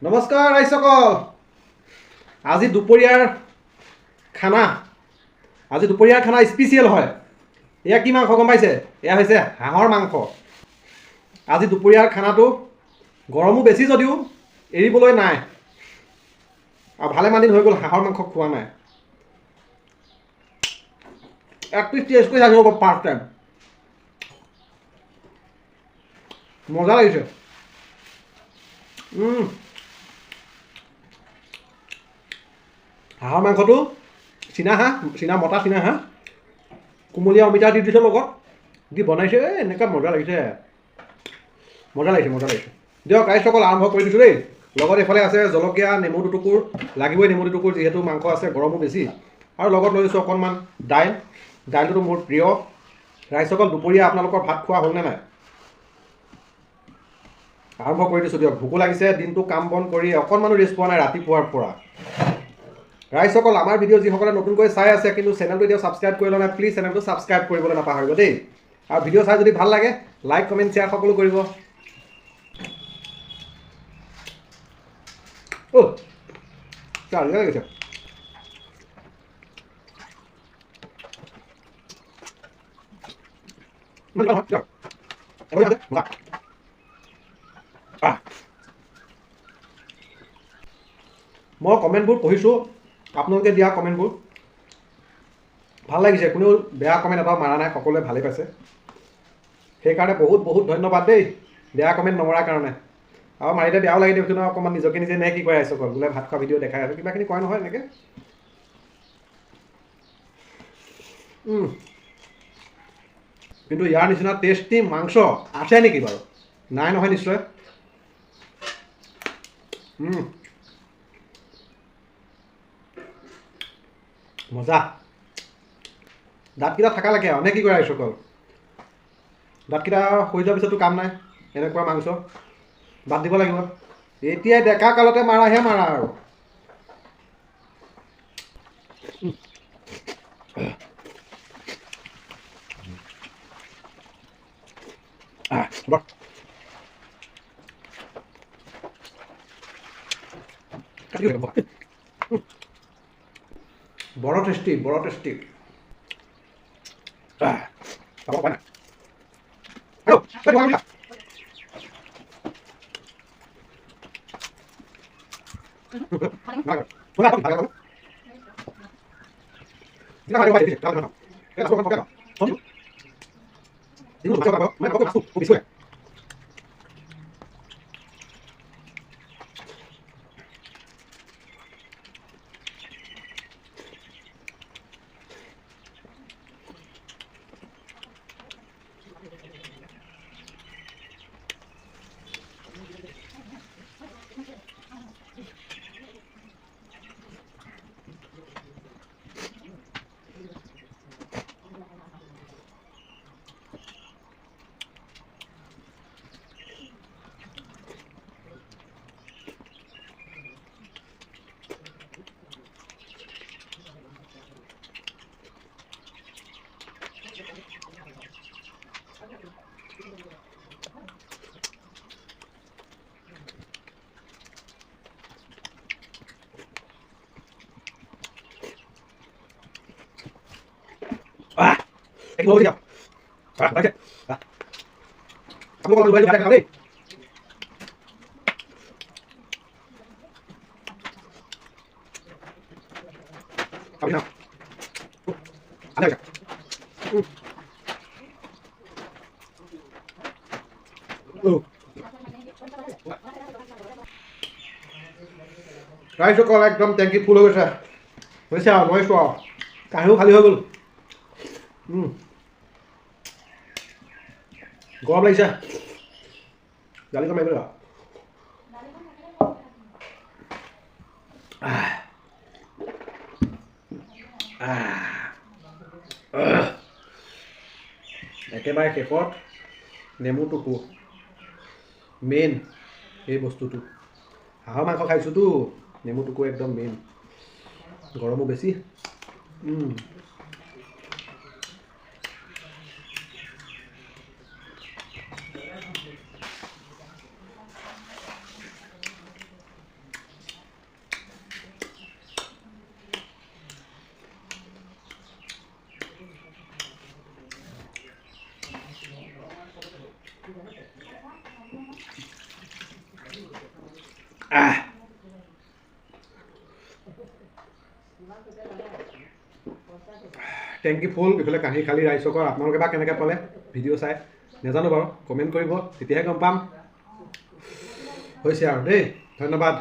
নমস্কাৰ ৰাইজসকল। আজি দুপৰীয়াৰ খানা স্পেচিয়েল হয়। এয়া কি মাংস গম পাইছে? এয়া হৈছে হাঁহৰ মাংস। আজি দুপৰীয়াৰ খানাটো গৰমো বেছি যদিও এৰিবলৈ নাই, আৰু ভালেমান দিন হৈ গ'ল হাঁহৰ মাংস খোৱা নাই। এক পিচ টেষ্ট কৰি চাইছোঁ ফাৰ্ষ্ট টাইম, মজা লাগিছে। হাঁহৰ মাংসটো মতা চীনা হাঁহ কুমলীয়া অমিতা দি দিছে, লগত দি বনাইছে। এনেকুৱা মজা লাগিছে। দিয়ক ৰাইজসকল, আৰম্ভ কৰি দিছোঁ দেই। লগত এইফালে আছে জলকীয়া, নেমু দুটুকুৰ লাগিবই, নেমু দুটুকুৰ যিহেতু মাংস আছে, গৰমো বেছি। আৰু লগত লৈ লৈছোঁ অকণমান দাইলটোতো মোৰ প্ৰিয়। ৰাইজসকল, দুপৰীয়া আপোনালোকৰ ভাত খোৱা হ'লনে নাই? আৰম্ভ কৰি দিছোঁ দিয়ক। ভোকো লাগিছে, দিনটো কাম বন কৰি অকণমানো ৰেষ্ট পোৱা নাই ৰাতিপুৱাৰ পৰা। ৰাইজসকল, আমাৰ ভিডিঅ' যিসকলে নতুনকৈ চাই আছে কিন্তু চেনেলটো এতিয়াও ছাবস্ক্ৰাইব কৰি লোৱা নাই, প্লিজ চেনেলটো ছাবস্ক্ৰাইব কৰিবলৈ নাপাহৰিব দেই। আৰু ভিডিঅ' চাই যদি ভাল লাগে লাইক, কমেণ্ট, শ্বেয়াৰ সকলো কৰিব। লাগিছে। মই কমেণ্টবোৰ পঢ়িছোঁ, আপোনালোকে দিয়া কমেণ্টবোৰ ভাল লাগিছে। কোনেও বেয়া কমেণ্ট এটাও মাৰা নাই, সকলোৱে ভালেই পাইছে। সেইকাৰণে বহুত বহুত ধন্যবাদ দেই, বেয়া কমেণ্ট নমৰাৰ কাৰণে। আৰু মাৰিলে বেয়াও লাগে দিয়কচোন, অকণমান নিজকে নিজে নে কি কয় ৰাইজসকল, বোলে ভাত খোৱা ভিডিঅ' দেখাই আছে, কিবাখিনি কয় নহয় এনেকৈ। কিন্তু ইয়াৰ নিচিনা টেষ্টি মাংস আছে নেকি বাৰু? নাই নহয় নিশ্চয়। মজা। দাঁতকেইটা থাকা লাগে আৰু নে কি কৰে ৰাইজসকল? দাঁতকেইটা হৈ যোৱাৰ পিছতো কাম নাই, এনেকুৱা মাংস বাদ দিব লাগিব। এতিয়াই ডেকা কালতে মাৰাহে মাৰা আৰু। বড় টেষ্টি। ৰাইজসকল, একদম টেংকি ফুল হৈ গৈছে। হৈছে আৰু গৈছোঁ আৰু, কাঁহীও খালী হৈ গ'ল। গৰম লাগিছে, দালিকণ মাৰিব লাগিব। একেবাৰে শেষত নেমু টুকু, মেইন এই বস্তুটো। হাঁহৰ মাংস খাইছোঁতো, নেমু টুকু একদম মেইন। গৰমো বেছি। টেংকি ফুল ইফালে কাঁহী খালী ৰাইচকৰ আপোনালোকে বা কেনেকৈ পালে ভিডিঅ' চাই নাজানো বাৰু কমেণ্ট কৰিব তেতিয়াহে গম পাম হৈছে আৰু দেই ধন্যবাদ